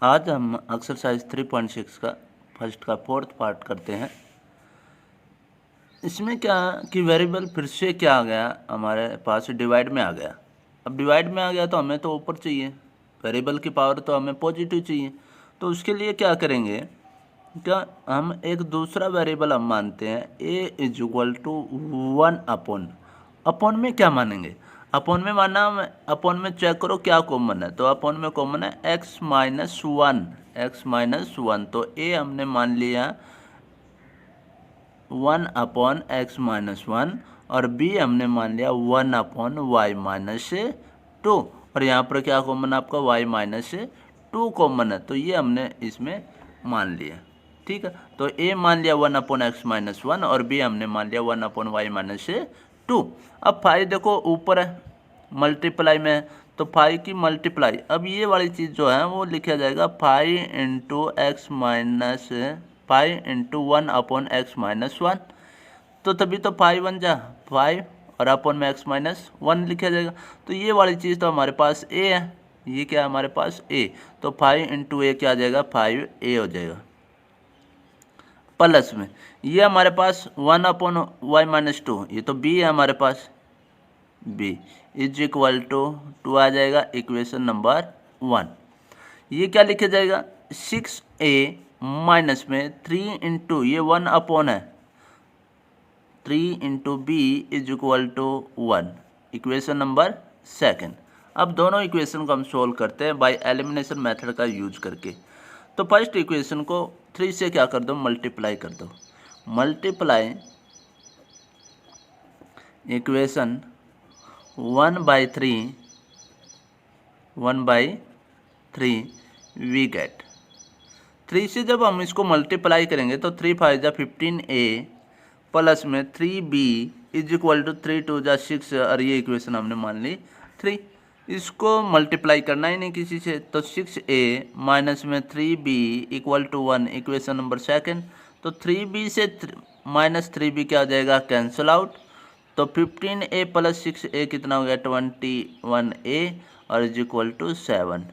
आज हम एक्सरसाइज 3.6 का फर्स्ट का फोर्थ पार्ट करते हैं। इसमें क्या कि वेरिएबल फिर से क्या आ गया, हमारे पास डिवाइड में आ गया। अब डिवाइड में आ गया तो हमें तो ऊपर चाहिए, वेरिएबल की पावर तो हमें पॉजिटिव चाहिए। तो उसके लिए क्या करेंगे, क्या हम एक दूसरा वेरिएबल हम मानते हैं a is equal to 1 upon. Upon में क्या मानेंगे, अपॉन में माना, अपॉन में चेक करो क्या कॉमन है। तो अपॉन में कॉमन है x माइनस वन, तो a हमने मान लिया 1 अपॉन एक्स माइनस वन और b हमने मान लिया 1 अपॉन वाई माइनस 2। और यहाँ पर क्या कॉमन है आपका, y माइनस 2 कॉमन है, तो ये हमने इसमें मान लिया। ठीक है, तो a मान लिया 1 अपॉन एक्स माइनस वन और b हमने मान लिया 1 अपॉन वाई माइनस 2। अब फाइव देखो ऊपर है, मल्टीप्लाई में है, तो 5 की मल्टीप्लाई, अब ये वाली चीज़ जो है वो लिखा जाएगा 5 into x minus 5 into 1 upon X minus 1। तो तभी तो 5 बन जा 5 और अपॉन में एक्स माइनस 1 लिखा जाएगा। तो ये वाली चीज़ तो हमारे पास a है, ये क्या है हमारे पास a, तो 5 इंटू ए क्या आ जाएगा, 5a हो जाएगा। प्लस में ये हमारे पास 1 अपॉन वाई माइनस 2, ये तो b है हमारे पास, b इज इक्वल टू 2 आ जाएगा, इक्वेशन नंबर 1। ये क्या लिखा जाएगा, 6a माइनस में 3 इंटू ये 1 अपॉन है 3 into B is equal to 1, equation number 2। अब दोनों इक्वेशन को हम सोल्व करते हैं बाय एलिमिनेशन मेथड का यूज करके। तो फर्स्ट इक्वेशन को 3 से क्या कर दो, मल्टीप्लाई कर दो। मल्टीप्लाई इक्वेशन 1/3 वी गेट 3 से जब हम इसको मल्टीप्लाई करेंगे तो 3 5 जा 15a प्लस में 3b इज इक्वल टू 3 2 जा 6 और ये इक्वेशन हमने मान ली 3। इसको मल्टीप्लाई करना ही नहीं किसी से, तो 6a माइनस में 3b equal to 1, equation number 2। तो 3b से माइनस 3b क्या हो जाएगा, कैंसिल आउट। तो 15a प्लस 6a कितना हो गया, 21a और इज इक्वल टू 7।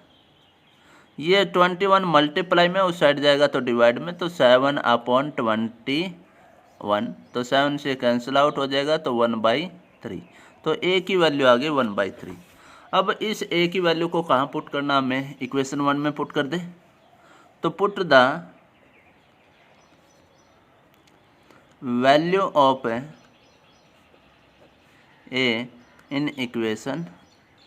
ये 21 मल्टीप्लाई में उस साइड जाएगा तो डिवाइड में, तो 7 अपॉन 21, तो 7 से कैंसिल आउट हो जाएगा, तो 1/3। तो a की वैल्यू आ गई 1/3। अब इस a की वैल्यू को कहाँ पुट करना, हमें इक्वेशन 1 में पुट कर दे। तो put the value of a in equation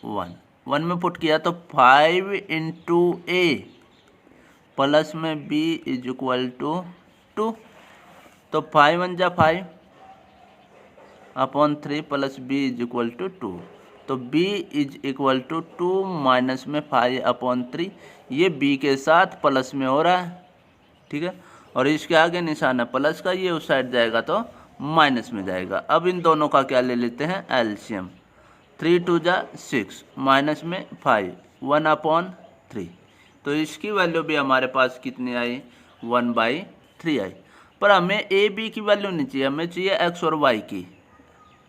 1 में पुट किया तो 5 इंटू ए प्लस में b इज इक्वल टू 2, तो 5 1 जा 5 upon 3 plus b is equal to 2, तो b is equal to 2 minus में 5 अपॉन 3, ये b के साथ प्लस में हो रहा है। ठीक है, और इसके आगे निशान है प्लस का, ये उस साइड जाएगा तो माइनस में जाएगा। अब इन दोनों का क्या ले लेते हैं, एलसीएम। 3 2 जा 6 माइनस में 5 1 अपॉन 3, तो इसकी वैल्यू भी हमारे पास कितनी आई, 1/3 आई। पर हमें ए बी की वैल्यू नहीं चाहिए, हमें चाहिए एक्स और वाई की।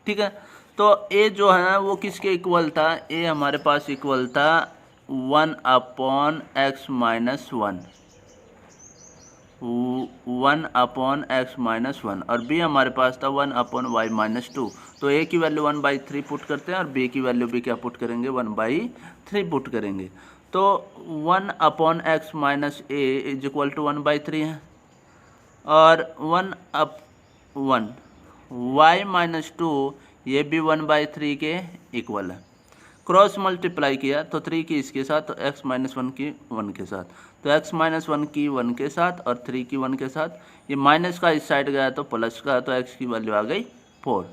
ठीक है, तो ए जो है वो किसके इक्वल था, ए हमारे पास इक्वल था 1 upon X minus 1 upon X minus 1 और b हमारे पास था 1 अपॉन वाई माइनस 2। तो a की वैल्यू 1/3 पुट करते हैं और b की वैल्यू भी क्या पुट करेंगे, 1/3 पुट करेंगे। तो 1 upon X minus a is equal to 1/3 है और 1 वाई माइनस 2 ये भी 1/3 के इक्वल है। क्रॉस मल्टीप्लाई किया तो 3 की इसके साथ, तो x माइनस 1 की 1 के साथ, तो x माइनस 1 की 1 के साथ और 3 की 1 के साथ, ये माइनस का इस साइड गया तो प्लस का, तो x की वैल्यू आ गई 4।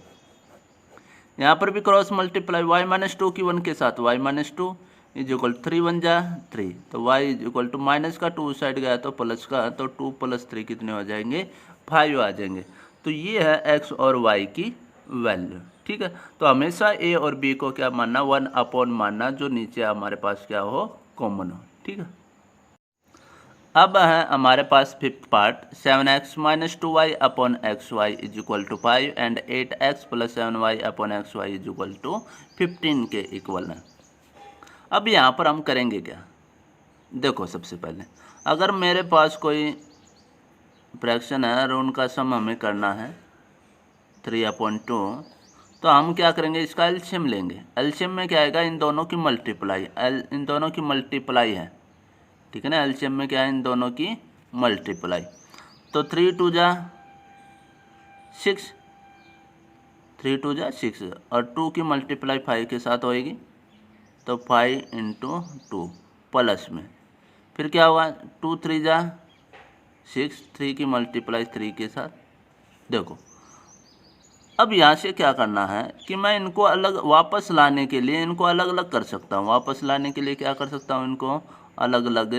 यहाँ पर भी क्रॉस मल्टीप्लाई y माइनस 2 की 1 के साथ, y माइनस 2 इज इक्वल 3 1 जा 3, तो y is equal to minus का 2 उस साइड गया तो प्लस का, तो 2 प्लस 3 कितने हो जाएंगे, 5 आ जाएंगे। तो ये है x और y की वैल्यू। ठीक है, तो हमेशा a और b को क्या मानना, 1 अपॉन मानना, जो नीचे हमारे पास क्या हो, कॉमन हो। ठीक है, अब है हमारे पास fifth part, 7x minus 2y upon X Y is equal to 5 and 8x plus 7y upon X Y is equal to 15 के इक्वल है। अब यहाँ पर हम करेंगे क्या, देखो सबसे पहले अगर मेरे पास कोई फ्रैक्शन है और उनका सम हमें करना है 3/2, तो हम क्या करेंगे, इसका एलसीएम लेंगे। एलसीएम में क्या आएगा, इन दोनों की मल्टीप्लाई, इन दोनों की मल्टीप्लाई है, ठीक है ना। एलसीएम में क्या है, इन दोनों की मल्टीप्लाई। तो 3 2 जा 6, 3 2 जा 6 और 2 की मल्टीप्लाई 5 के साथ होएगी, तो 5 × 2 प्लस में फिर क्या होगा, 2 3 जा 6, 3 की मल्टीप्लाई 3 के साथ। देखो अब यहाँ से क्या करना है कि मैं इनको अलग वापस लाने के लिए इनको अलग अलग कर सकता हूँ। वापस लाने के लिए क्या कर सकता हूँ, इनको अलग अलग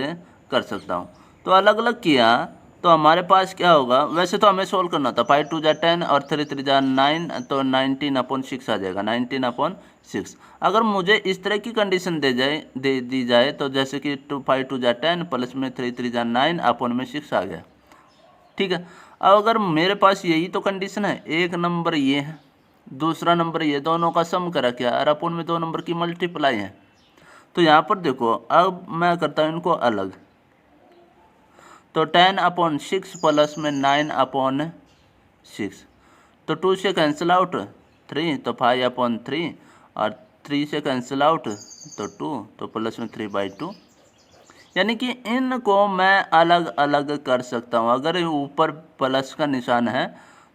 कर सकता हूँ। तो अलग अलग किया तो हमारे पास क्या होगा, वैसे तो हमें सोल्व करना था, 5 2 जा 10 और 3 3 जा 9, तो 19/6 आ जाएगा, 19/6। अगर मुझे इस तरह की कंडीशन दे दी जाए तो जैसे कि 5 2 जा 10 प्लस में 3 3 जा 9/6 आ गया, ठीक है। अब अगर मेरे पास यही तो कंडीशन है, एक नंबर ये है, दूसरा नंबर ये, दोनों का सम करा क्या, और अपन में दो नंबर की मल्टीप्लाई है। तो यहाँ पर देखो अब मैं करता हूँ इनको अलग, तो 10/6 प्लस में 9/6, तो 2 से कैंसिल आउट 3, तो 5/3 और 3 से कैंसिल आउट तो 2, तो प्लस में 3/2। यानी कि इनको मैं अलग अलग कर सकता हूँ। अगर ऊपर प्लस का निशान है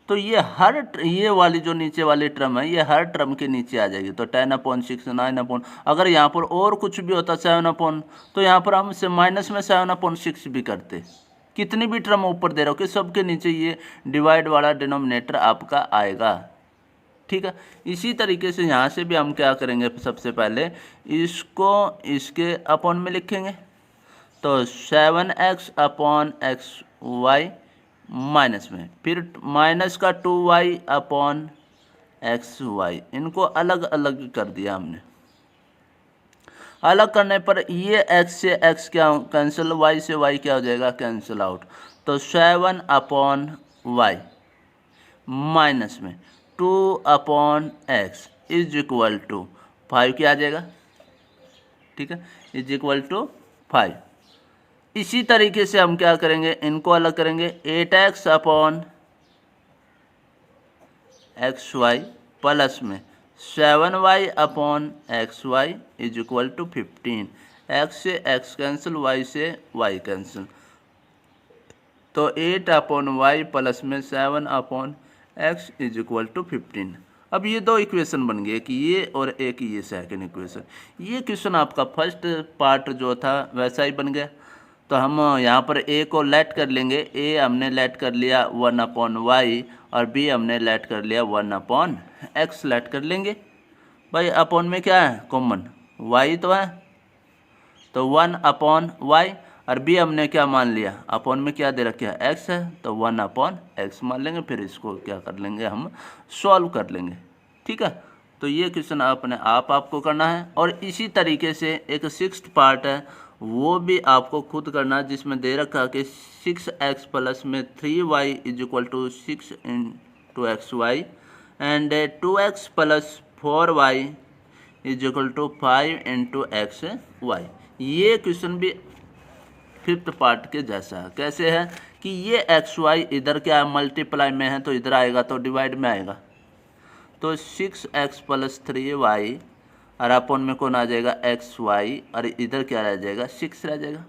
तो ये वाली जो नीचे वाली टर्म है ये हर टर्म के नीचे आ जाएगी। तो 10/6 9 अगर यहाँ पर और कुछ भी होता 7 तो यहाँ पर हम से माइनस में 7/6 भी करते। कितनी भी टर्म ऊपर दे रहे हो कि सबके नीचे ये डिवाइड वाला डिनोमिनेटर आपका आएगा, ठीक है। इसी तरीके से यहाँ से भी हम क्या करेंगे, सबसे पहले इसको इसके अपॉन में लिखेंगे, तो 7x/xy माइनस में फिर माइनस का 2y/xy, इनको अलग अलग कर दिया हमने। अलग करने पर ये x से x क्या कैंसिल, y से y क्या हो जाएगा, कैंसिल आउट। तो 7/y माइनस में 2/x इज इक्वल टू 5 क्या आ जाएगा, ठीक है, इज इक्वल टू 5। इसी तरीके से हम क्या करेंगे, इनको अलग करेंगे, 8x/xy प्लस में 7y/xy is equal to 15। x से x कैंसिल, y से y कैंसिल, तो 8/y प्लस में 7/x इज इक्वल टू 15। अब ये दो इक्वेशन बन गए, कि ये और एक ये सेकंड इक्वेशन। ये क्वेश्चन आपका फर्स्ट पार्ट जो था वैसा ही बन गया। तो हम यहाँ पर a को लेट कर लेंगे, a हमने लेट कर लिया 1/y और b हमने लेट कर लिया 1/x लेट कर लेंगे। भाई अपॉन में क्या है, कॉमन y तो है, तो 1/y और b हमने क्या मान लिया, अपॉन में क्या दे रखा है, x है, तो 1/x मान लेंगे। फिर इसको क्या कर लेंगे, हम सॉल्व कर लेंगे, ठीक है। तो ये क्वेश्चन आपको करना है। और इसी तरीके से एक 6th पार्ट है, वो भी आपको खुद करना है, जिसमें दे रखा है कि 6x प्लस में 3y is equal to 6 × xy and 2x plus 4y is equal to 5 × xy। ये क्वेश्चन भी 5th पार्ट के जैसा है। कैसे है कि ये xy इधर क्या मल्टीप्लाई में है, तो इधर आएगा तो डिवाइड में आएगा, तो 6x प्लस 3y और अपॉन में कौन आ जाएगा, xy, और इधर क्या रह जाएगा, 6 रह जाएगा।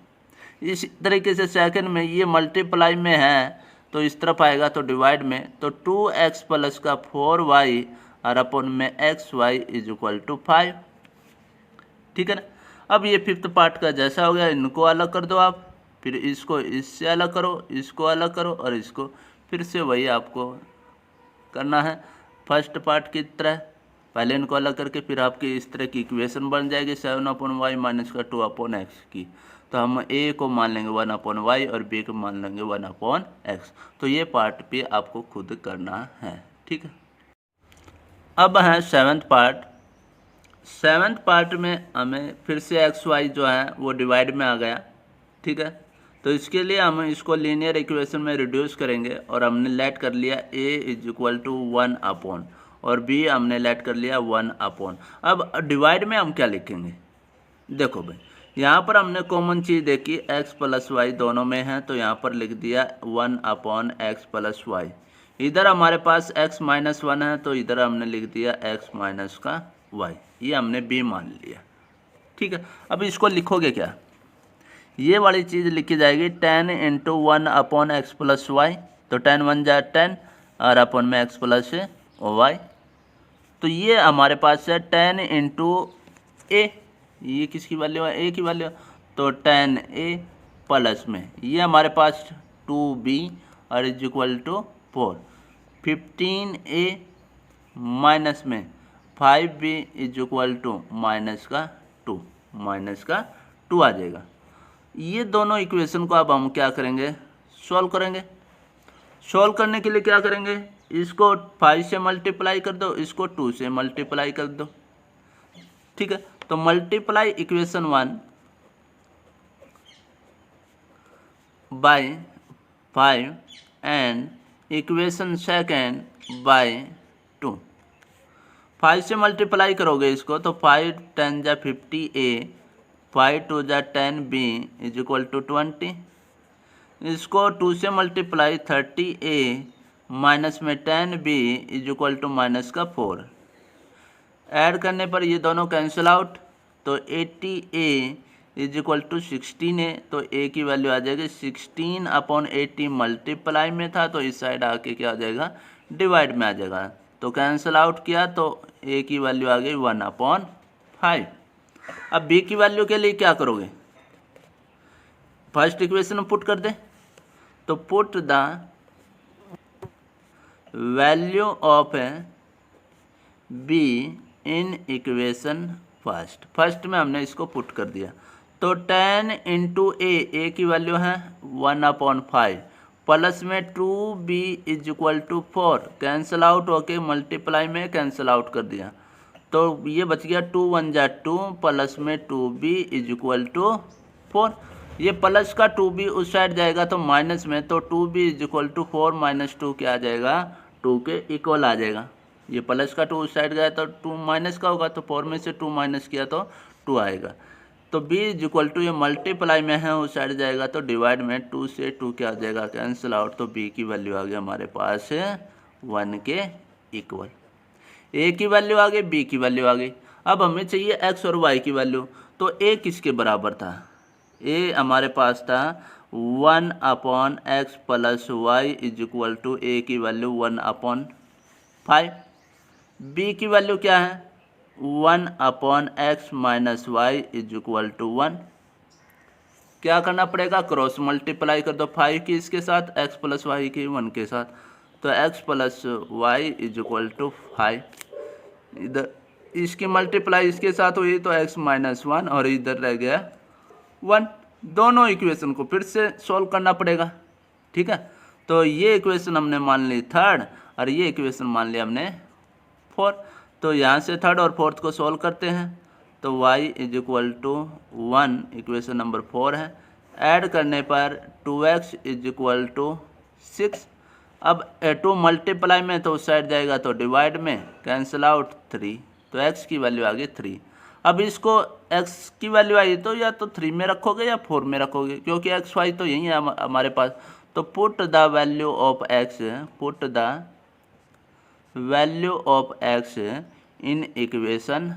इसी तरीके से सेकंड में ये मल्टीप्लाई में है तो इस तरफ आएगा तो डिवाइड में, तो 2x प्लस का 4y और अपॉन में xy इज इक्वल टू 5, ठीक है ना। अब ये 5th पार्ट का जैसा हो गया, इनको अलग कर दो आप, फिर इसको इससे अलग करो, इसको अलग करो और इसको फिर से वही आपको करना है फर्स्ट पार्ट की तरह। पहले इनको अलग करके फिर आपकी इस तरह की इक्वेशन बन जाएगी 7/y माइनस का 2/x की। तो हम a को मान लेंगे 1/y और b को मान लेंगे 1/x। तो ये पार्ट भी आपको खुद करना है, ठीक है। अब है 7th पार्ट। 7th पार्ट में हमें फिर से xy जो है वो डिवाइड में आ गया, ठीक है। तो इसके लिए हम इसको लीनियर इक्वेशन में रिड्यूस करेंगे और हमने लेट कर लिया a इज इक्वल टू 1/, और b हमने लेट कर लिया 1/। अब डिवाइड में हम क्या लिखेंगे, देखो भाई यहाँ पर हमने कॉमन चीज़ देखी x प्लस वाई दोनों में है, तो यहाँ पर लिख दिया 1/x प्लस वाई। इधर हमारे पास x माइनस 1 है, तो इधर हमने लिख दिया x माइनस का y। ये हमने b मान लिया। ठीक है, अब इसको लिखोगे क्या, ये वाली चीज़ लिखी जाएगी 10 इंटू 1/x प्लस वाई। तो 10 1 जा 10 और अपन में x प्लस वाई। तो ये हमारे पास है 10 इंटू ए, ये किसकी वैल्यू है, ए की वैल्यू। तो 10a प्लस में ये हमारे पास 2b और is equal to 4। 15a minus में 5b is equal to minus का 2 आ जाएगा। ये दोनों इक्वेशन को अब हम क्या करेंगे, सॉल्व करेंगे। सॉल्व करने के लिए क्या करेंगे, इसको 5 से मल्टीप्लाई कर दो, इसको 2 से मल्टीप्लाई कर दो। ठीक है, तो multiply equation 1 by 5 and equation second by 2। 5 से मल्टीप्लाई करोगे इसको, तो 5 10 जा 50a, 5 2 जा 10b इज इक्वल टू 20। इसको 2 से मल्टीप्लाई 30a माइनस में 10b is equal to minus का 4। ऐड करने पर ये दोनों कैंसिल आउट, तो 80a is equal to 16a। तो a की वैल्यू आ जाएगी 16/80, मल्टीप्लाई में था तो इस साइड आके क्या आ जाएगा, डिवाइड में आ जाएगा। तो कैंसिल आउट किया तो a की वैल्यू आ गई 1/5। अब b की वैल्यू के लिए क्या करोगे, फर्स्ट इक्वेशन में पुट कर दे। तो put the value of b in equation first में हमने इसको पुट कर दिया। तो 10 इंटू ए की वैल्यू है 1/5 प्लस में 2b is equal to 4। Cancel out होके मल्टीप्लाई में कैंसिल आउट कर दिया, तो ये बच गया 2 1 जा 2 प्लस में 2b इज इक्वल टू 4। ये प्लस का 2b उस साइड जाएगा तो माइनस में, तो 2b is equal to 4 minus 2 क्या आ जाएगा, 2 के इक्वल आ जाएगा। ये प्लस का 2 उस साइड गया तो 2 माइनस का होगा, तो 4 में से 2 माइनस किया तो 2 आएगा। तो b इज इक्वल टू, ये मल्टीप्लाई में है उस साइड जाएगा तो डिवाइड में, 2 से 2 क्या आ जाएगा, कैंसिल आउट। तो b की वैल्यू आ गई हमारे पास 1 के इक्वल। a की वैल्यू आ गई, b की वैल्यू आ गई। अब हमें चाहिए x और y की वैल्यू। तो a किसके बराबर था, a हमारे पास था 1/x plus Y is equal to a की वैल्यू 1/5। b की वैल्यू क्या है, 1/x minus Y is equal to 1। क्या करना पड़ेगा, क्रॉस मल्टीप्लाई कर दो 5 की इसके साथ, x प्लस वाई की 1 के साथ। तो x plus Y is equal to 5। इधर इसकी मल्टीप्लाई इसके साथ हुई तो x माइनस 1 और इधर रह गया 1। दोनों इक्वेशन को फिर से सॉल्व करना पड़ेगा। ठीक है, तो ये इक्वेशन हमने मान ली थर्ड और ये इक्वेशन मान लिया हमने फोर्थ। तो यहाँ से थर्ड और फोर्थ को सॉल्व करते हैं। तो y is equal to 1 equation number 4 है। ऐड करने पर 2x इज इक्वल टू 6। अब 2 मल्टीप्लाई में तो उस साइड जाएगा तो डिवाइड में, कैंसिल आउट 3। तो x की वैल्यू आ गई 3। अब इसको x की वैल्यू आई तो या तो 3 में रखोगे या 4 में रखोगे, क्योंकि x y तो यही है हमारे पास। तो put the value of x, put the value of x in equation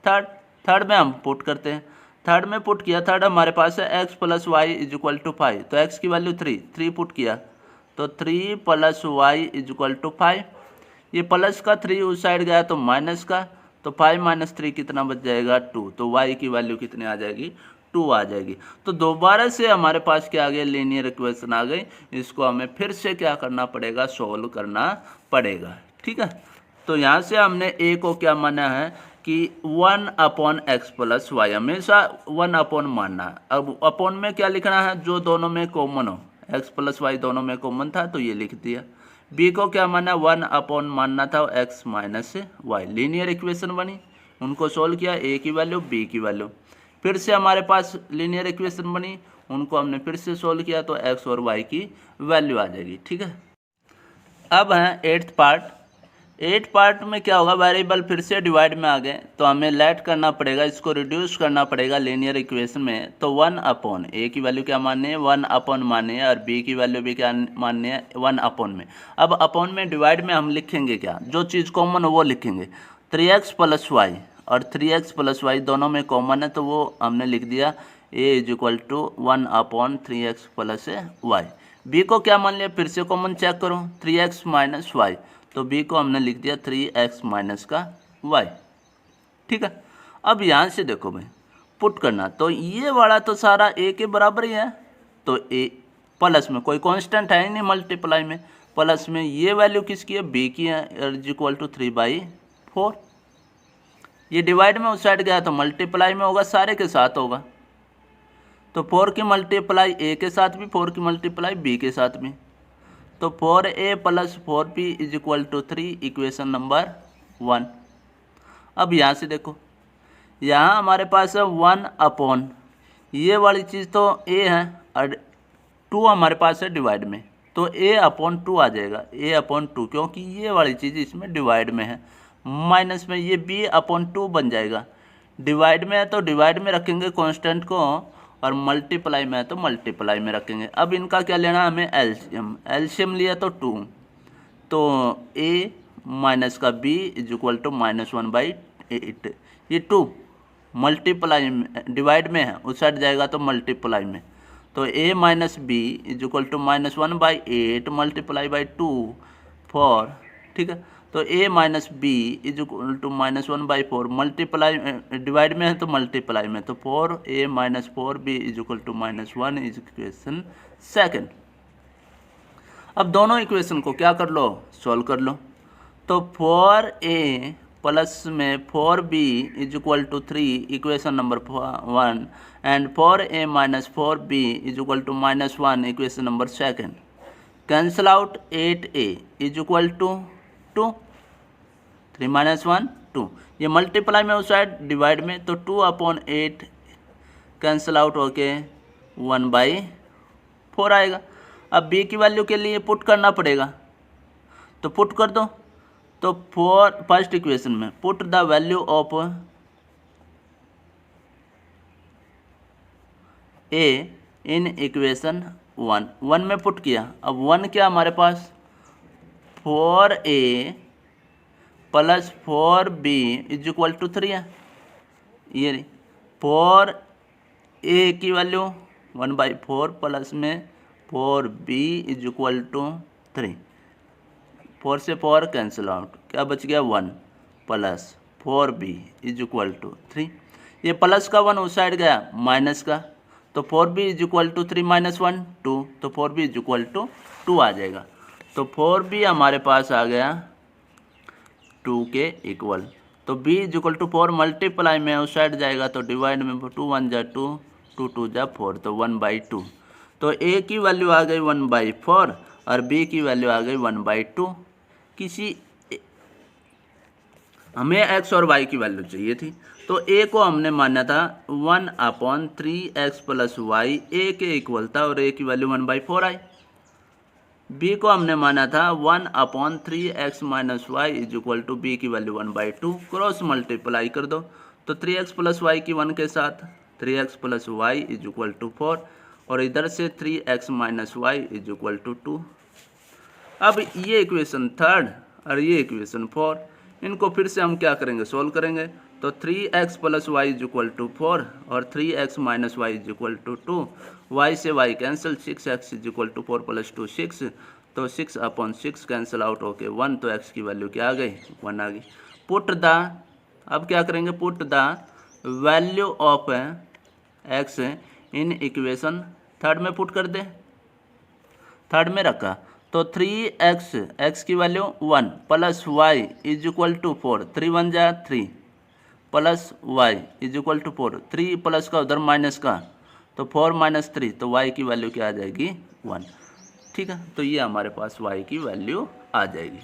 third में हम पुट करते हैं। थर्ड में पुट किया, थर्ड हमारे पास है x plus Y is equal to 5। तो x की वैल्यू 3 पुट किया तो 3 plus Y is equal to 5। ये प्लस का 3 उस साइड गया तो माइनस का, तो 5 माइनस 3 कितना बच जाएगा 2। तो y की वैल्यू कितनी आ जाएगी, 2 आ जाएगी। तो दोबारा से हमारे पास क्या आ गया, लीनियर इक्वेशन आ गई। इसको हमें फिर से क्या करना पड़ेगा, सोल्व करना पड़ेगा। ठीक है, तो यहाँ से हमने a को क्या माना है कि 1/x प्लस वाई, हमेशा 1 मानना है। अब अपॉन में क्या लिखना है, जो दोनों में कॉमन हो। x प्लस वाई दोनों में कॉमन था तो ये लिख दिया। b को क्या माना, 1 मानना था x minus Y. Linear equation बनी, उनको सोल्व किया, a की वैल्यू b की वैल्यू। फिर से हमारे पास लीनियर इक्वेशन बनी, उनको हमने फिर से सोल्व किया तो x और y की वैल्यू आ जाएगी। ठीक है, अब है 8th पार्ट। 8 पार्ट में क्या होगा, वेरिएबल फिर से डिवाइड में आ गए तो हमें लेट करना पड़ेगा, इसको रिड्यूस करना पड़ेगा लीनियर इक्वेशन में। तो 1 अपॉन ए की वैल्यू क्या माननी है, 1 अपॉन माननी है, और बी की वैल्यू भी क्या माननी है, 1 अपॉन में। अब अपॉन में डिवाइड में हम लिखेंगे क्या, जो चीज़ कॉमन हो वो लिखेंगे। 3x प्लस वाई और 3x प्लस वाई दोनों में कॉमन है, तो वो हमने लिख दिया a is equal to 1 upon 3x plus Y. B को क्या मान लिया, फिर से कॉमन चेक करो, 3x माइनस वाई, तो b को हमने लिख दिया 3x माइनस का y। ठीक है, अब यहाँ से देखो भाई पुट करना, तो ये वाला तो सारा a के बराबर ही है, तो a प्लस में कोई कांस्टेंट है ही नहीं, मल्टीप्लाई में प्लस में ये वैल्यू किसकी है, b की है, इज इक्वल टू 3/4। ये डिवाइड में उस साइड गया तो मल्टीप्लाई में होगा, सारे के साथ होगा, तो 4 की मल्टीप्लाई a के साथ भी, 4 की मल्टीप्लाई b के साथ भी, तो 4a plus 4b is equal to 3, equation number 1। अब यहाँ से देखो, यहाँ हमारे पास है 1 अपॉन, ये वाली चीज़ तो a है और 2 हमारे पास है डिवाइड में, तो a अपॉन 2 आ जाएगा, a अपॉन 2, क्योंकि ये वाली चीज़ इसमें डिवाइड में है, माइनस में ये b अपॉन 2 बन जाएगा। डिवाइड में है तो डिवाइड में रखेंगे कांस्टेंट को, और मल्टीप्लाई में है तो मल्टीप्लाई में रखेंगे। अब इनका क्या लेना, हमें एलसीएम, एलसीएम लिया तो 2, तो a माइनस का b इज इक्वल टू -1/8, ये 2 मल्टीप्लाई में डिवाइड में है, उस साइड जाएगा तो मल्टीप्लाई में, तो a minus B is equal to -1/8 multiply by 2 4। ठीक है, तो a minus B is equal to -1/4 multiply divide में है तो मल्टीप्लाई में, तो 4a minus 4b is equal to -1 is equation second. अब दोनों इक्वेशन को क्या कर लो, सॉल्व कर लो, तो 4a प्लस में 4b is equal to 3, equation number 1, and 4a minus 4b is equal to -1, equation number second. Cancel out 8a is equal to 2, 3 minus 1 2, ये multiply में उस साइड डिवाइड में, तो 2 अपॉन 8 कैंसिल आउट होके 1/4 आएगा। अब b की वैल्यू के लिए पुट करना पड़ेगा, तो पुट कर दो, तो फर्स्ट इक्वेशन में put the value of a in equation 1 में पुट किया। अब 1 क्या हमारे पास, 4a plus 4b is equal to 3 है, ये 4a की वैल्यू 1/4 प्लस में 4b इज इक्वल टू 3, 4 से 4 कैंसिल आउट, क्या बच गया 1 plus 4b is equal to 3, ये प्लस का 1 उस साइड गया माइनस का, तो 4b is equal to 3 minus 1 2, तो 4b इज इक्वल टू 2 आ जाएगा, तो 4b हमारे पास आ गया 2 के इक्वल, तो b is equal to 4 multiply में उस साइड जाएगा तो डिवाइड में 2 1 जा 2 2 2 जा 4, तो 1/2, तो a की वैल्यू आ गई 1/4 और b की वैल्यू आ गई 1/2। किसी हमें x और y की वैल्यू चाहिए थी, तो a को हमने माना था 1/3x प्लस वाई, a के इक्वल था और a की वैल्यू 1/4 आई। b को हमने माना था 1/3x minus Y is equal to b की वैल्यू 1/2, क्रॉस मल्टीप्लाई कर दो, तो 3x प्लस वाई की 1 के साथ 3x plus Y is equal to 4, और इधर से 3x minus Y is equal to 2। अब ये इक्वेशन 3 और ये इक्वेशन 4, इनको फिर से हम क्या करेंगे, सोल्व करेंगे, तो 3x plus Y is equal to 4 और 3x minus Y is equal to 2, y से y cancel, 6x is equal to 4 plus 2 6, तो 6/6 कैंसिल आउट होके 1, तो x की वैल्यू क्या आ गई, 1 आ गई। पुट द, अब क्या करेंगे, put the value of x in equation 3 में पुट कर दे, 3 में रखा, तो 3x, x की value 1 plus y is equal to 4, 3 1 जा 3 plus y is equal to 4, 3 plus का उधर माइनस का, तो 4 माइनस 3, तो y की वैल्यू क्या आ जाएगी 1। ठीक है, तो ये हमारे पास y की वैल्यू आ जाएगी।